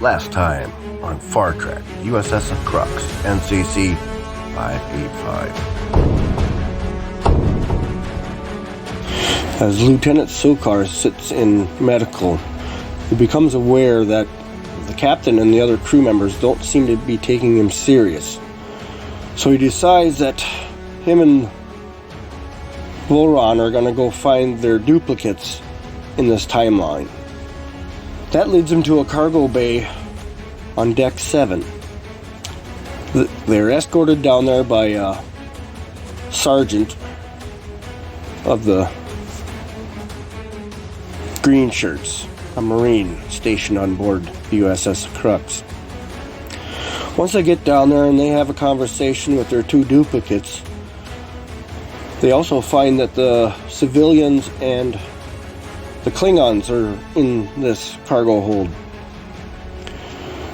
Last time on Far Trek, USS Crux, NCC 585. As Lieutenant Sokar sits in medical, he becomes aware that the captain and the other crew members don't seem to be taking him serious. So he decides that him and Voron are going to go find their duplicates in this timeline. That leads him to a cargo bay on Deck 7. They're escorted down there by a sergeant of the Green Shirts, a Marine stationed on board the USS Crux. Once they get down there and they have a conversation with their two duplicates, they also find that the civilians and the Klingons are in this cargo hold.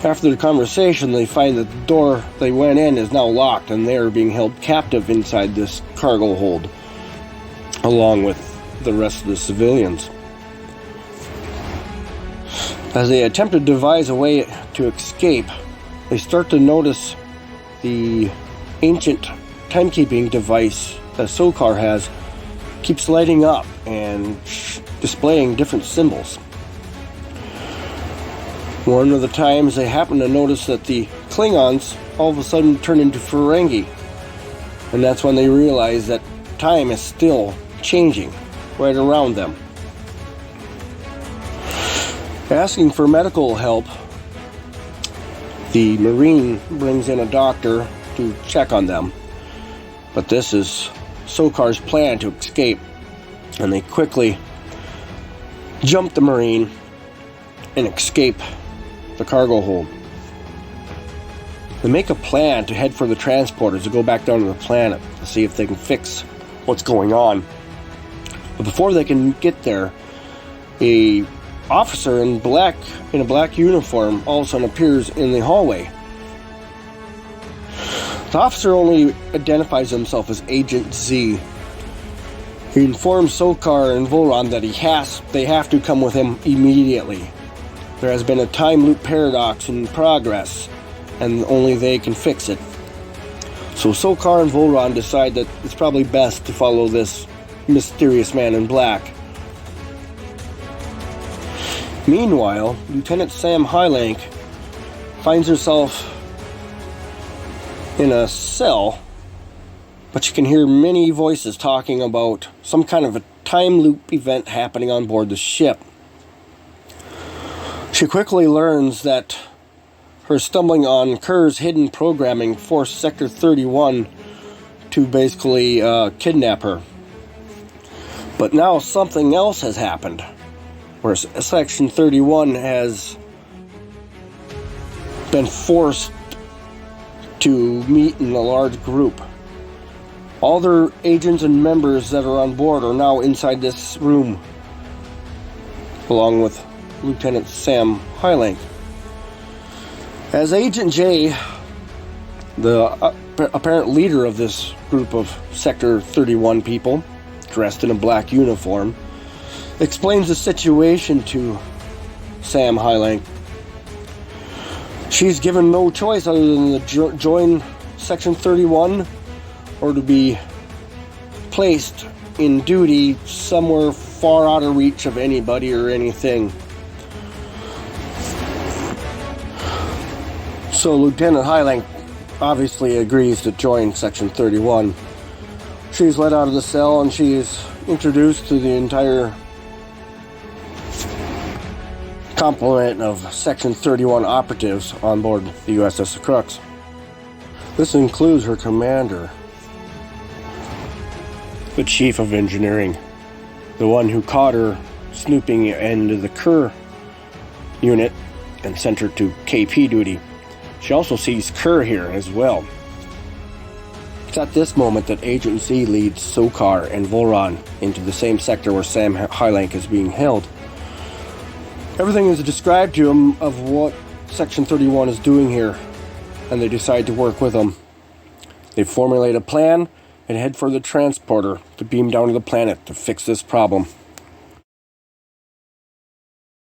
After the conversation, they find that the door they went in is now locked and they are being held captive inside this cargo hold, along with the rest of the civilians. As they attempt to devise a way to escape, they start to notice the ancient timekeeping device that Sokar has keeps lighting up and displaying different symbols. One of the times they happen to notice that the Klingons all of a sudden turn into Ferengi, and that's when they realize that time is still changing right around them. Asking for medical help, the Marine brings in a doctor to check on them, but this is Sokar's plan to escape, and they quickly jump the Marine and escape the cargo hold. They make a plan to head for the transporters to go back down to the planet to see if they can fix what's going on. But before they can get there, a officer in a black uniform all of a sudden appears in the hallway. The officer only identifies himself as Agent Z. He informs Sokar and Voron that they have to come with him immediately. There has been a time loop paradox in progress, and only they can fix it. So Sokar and Voron decide that it's probably best to follow this mysterious man in black. Meanwhile, Lieutenant Sam Hylank finds herself in a cell, but she can hear many voices talking about some kind of a time loop event happening on board the ship. She quickly learns that her stumbling on Kerr's hidden programming forced Sector 31 to basically kidnap her. But now something else has happened, where Section 31 has been forced to meet in a large group. All their agents and members that are on board are now inside this room, along with Lieutenant Sam Hylank. As Agent J, the apparent leader of this group of Sector 31 people, dressed in a black uniform, explains the situation to Sam Hylank. She's given no choice other than to join Section 31 or to be placed in duty somewhere far out of reach of anybody or anything. So Lieutenant Hylank obviously agrees to join Section 31. She's let out of the cell and she is introduced to the entire complement of Section 31 operatives on board the USS Crux. This includes her commander, the Chief of Engineering, the one who caught her snooping into the Kerr unit and sent her to KP duty. She also sees Kerr here as well. It's at this moment that Agent Z leads Sokar and Voron into the same sector where Sam Hylank is being held. Everything is described to him of what Section 31 is doing here, and they decide to work with them. They formulate a plan and head for the transporter to beam down to the planet to fix this problem.